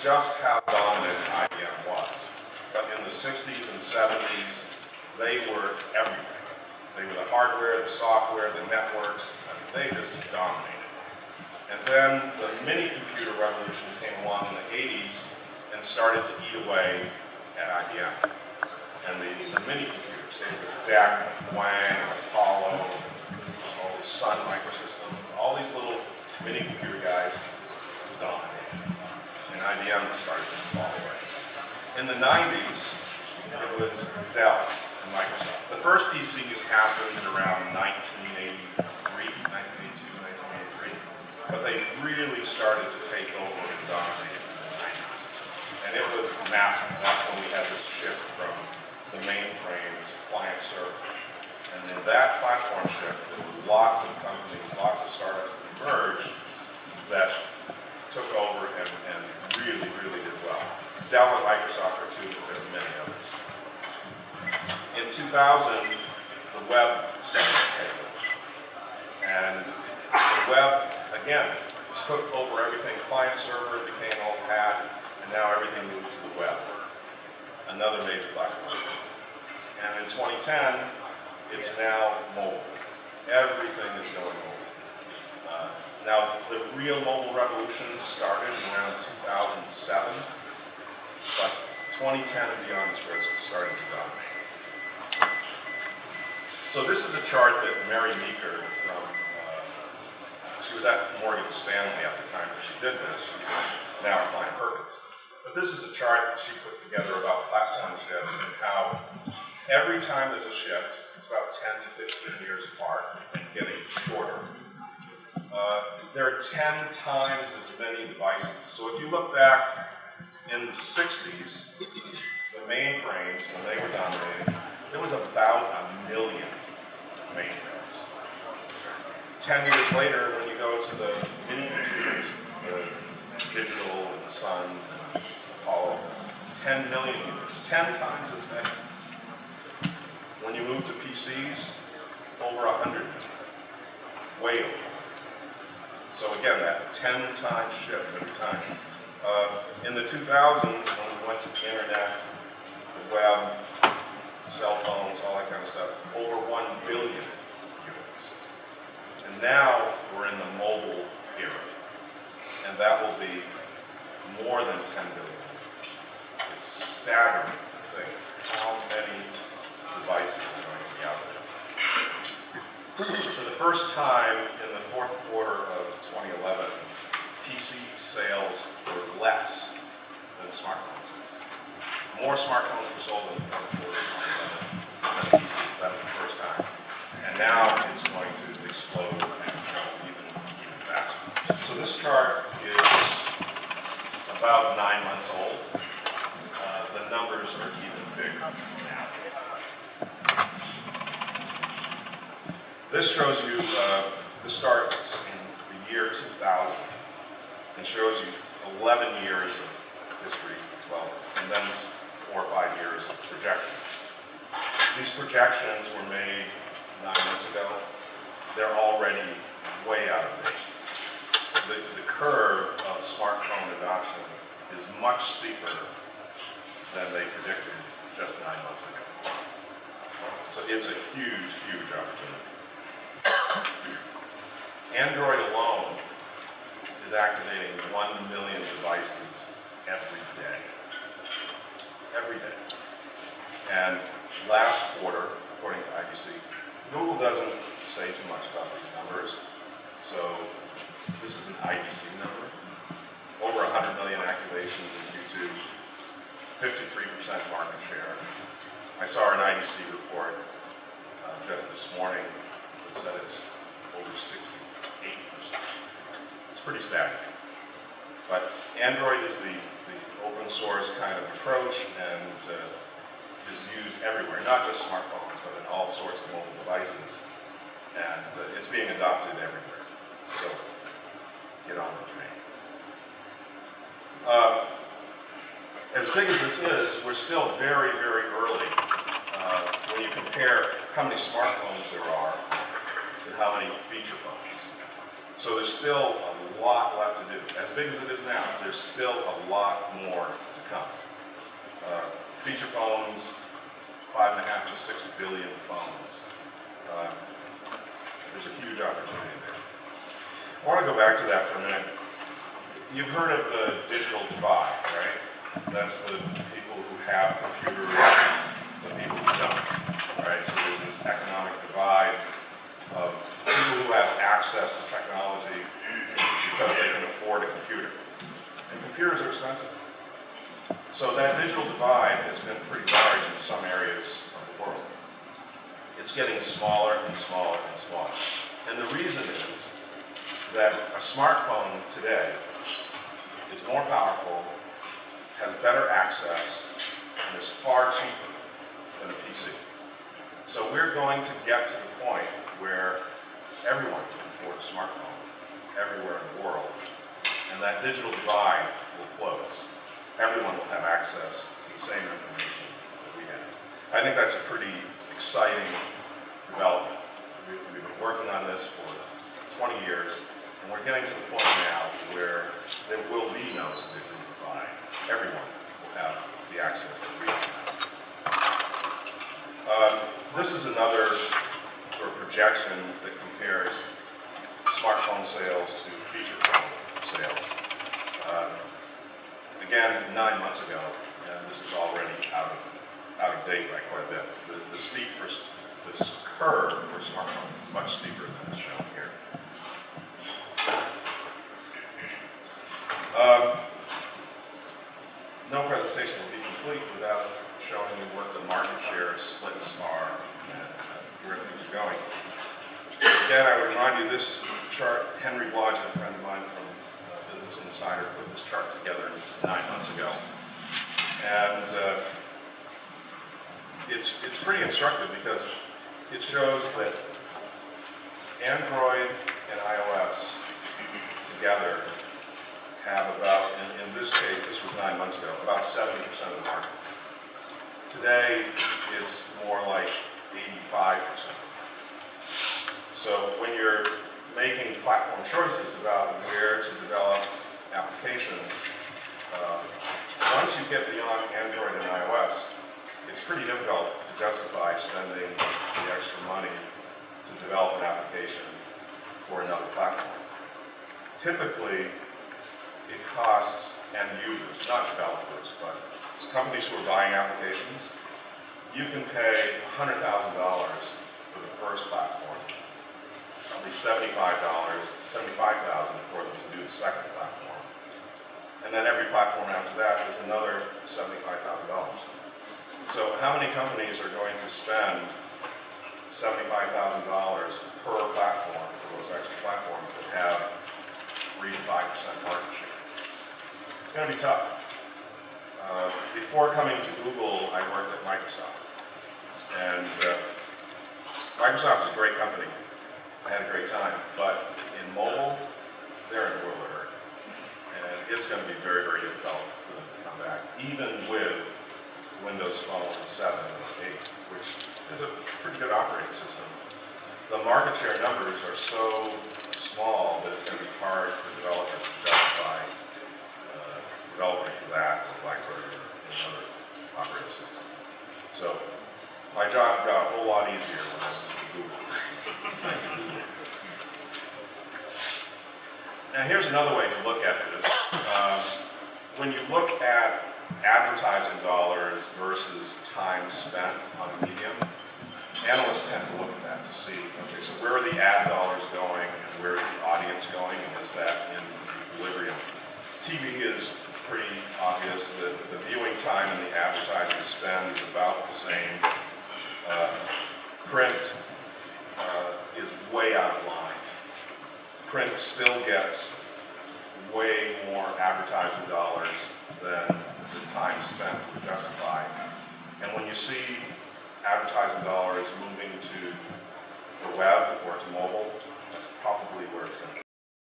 just how dominant IBM was. But in the 60s and 70s, they were everywhere. They were the hardware, the software, the networks, I mean, they just dominated. And then the mini-computer revolution came along in the 80s and started to eat away at IBM. And the mini-computers, they was DEC, Wang, Apollo, all the Sun Microsystems, all these little mini-computer guys dominated. And IBM started to fall away. In the 90s, it was Dell and Microsoft. The first PCs happened around 1982, 1983, but they really started to take over and dominate in the 90s. And it was massive. That's when we had this shift from the mainframe to client server. And in that platform shift, there were lots of companies, lots of startups that emerged that took over and really, really did well. Dell and Microsoft are two, but there are many others. In 2000, the web started to take over. And the web, again, took over everything. Client server became old hat, and now everything moved to the web. Another major platform. And in 2010, it's now mobile. Everything is going mobile. Now, the real mobile revolution started around 2007, but 2010 and beyond is where it's starting to dominate. So this is a chart that Mary Meeker from, she was at Morgan Stanley at the time that she did this. She's now at Klein Perkins. But this is a chart that she put together about platform shifts and how every time there's a shift, it's about 10 to 15 years apart and getting shorter. There are 10 times as many devices. So if you look back in the 60s, the mainframes, when they were dominating, there was about 1 million mainframes. 10 years later, when you go to the mini computers, the Digital and Sun and Apollo, 10 million units, 10 times as many. When you move to PCs, over 100 million, way over. So again, that 10 times shift every time. In the 2000s, when we went to the internet, the web, cell phones, all that kind of stuff, over 1 billion units. And now we're in the mobile era. And that will be more than 10 billion. It's staggering to think how many devices are going to be out there. For the first time in the fourth quarter of 2011, PC sales were less than smartphone sales. More smartphones were sold in the fourth quarter of 2011 than PCs. That was the first time. And now it's going to explode and go even faster. So this chart is about 9 months old. The numbers are even bigger now. This shows you the start in the year 2000. It shows you 11 years of history, well, and then 4 or 5 years of projections. These projections were made 9 months ago. They're already way out of date. The curve of smartphone adoption is much steeper than they predicted just 9 months ago. So it's a huge, huge opportunity. Android alone is activating 1 million devices every day. Every day. And last quarter, according to IDC, Google doesn't say too much about these numbers. So this is an IDC number. Over 100 million activations in Q2, 53% market share. I saw an IDC report just this morning that said it's over 68%. It's pretty staggering. But Android is the open source kind of approach and is used everywhere, not just smartphones, but in all sorts of mobile devices. And it's being adopted everywhere. So get on the train. As big as this is, we're still very, very early when you compare how many smartphones there are to how many feature phones. So there's still a lot left to do. As big as it is now, there's there's still a lot more to come. Feature phones, 5.5 to 6 billion phones. There's a huge opportunity there. I want to go back to that for a minute. You've heard of the digital divide, right? That's the people who have computers, the people who don't, right? So there's this economic divide of people who have access to technology because they can afford a computer. And computers are expensive. So that digital divide has been pretty large in some areas of the world. It's getting smaller and smaller and smaller. And the reason is that a smartphone today is more powerful, has better access, and is far cheaper than a PC. So we're going to get to the point where everyone can afford a smartphone everywhere in the world, and that digital divide will close. Everyone will have access to the same information that we have. I think that's a pretty exciting development. We've been working on this for 20 years, and we're getting to the point now where there will be no digital divide. Everyone will have the access that we have. This is another sort of projection that compares smartphone sales to feature phone sales. Again, 9 months ago, and this is already out of date by quite a bit. The steep for this curve for smartphones is much steeper than is shown here. No presentation will be complete without showing you what the market share splits are and where things are going. Again, I would remind you this chart, Henry Blodgett, a friend of mine from Business Insider, put this chart together 9 months ago. And it's pretty instructive because it shows that Android and iOS together have about, in this case, this was 9 months ago, about 70% of the market. Today, it's more like 85%. So when you're making platform choices about where to develop applications, once you get beyond Android and iOS, it's pretty difficult to justify spending the extra money to develop an application for another platform. Typically, it costs end users, not developers, but companies who are buying applications. You can pay $100,000 for the first platform, probably $75,000 for them to do the second platform. And then every platform after that is another $75,000. So how many companies are going to spend $75,000 per platform for those extra platforms that have 3 to 5% market share? It's going to be tough. Before coming to Google, I worked at Microsoft. And Microsoft is a great company. I had a great time. But in mobile, they're in a world of hurt. And it's going to be very, very difficult for them to come back, even with Windows Phone 7 and 8, which is a pretty good operating system. The market share numbers are so small that it's going to be hard for developers to justify developing for that or BlackBerry or any other operating system. So my job got a whole lot easier when I was at Google. Now here's another way to look at this. When you look at advertising dollars versus time spent on a medium, analysts tend to look at that to see, okay, so where are the ad dollars going and where is the audience going, and is that in equilibrium? TV is pretty obvious that the viewing time and the advertising spend is about the same. Print is way out of line. Print still gets way more advertising dollars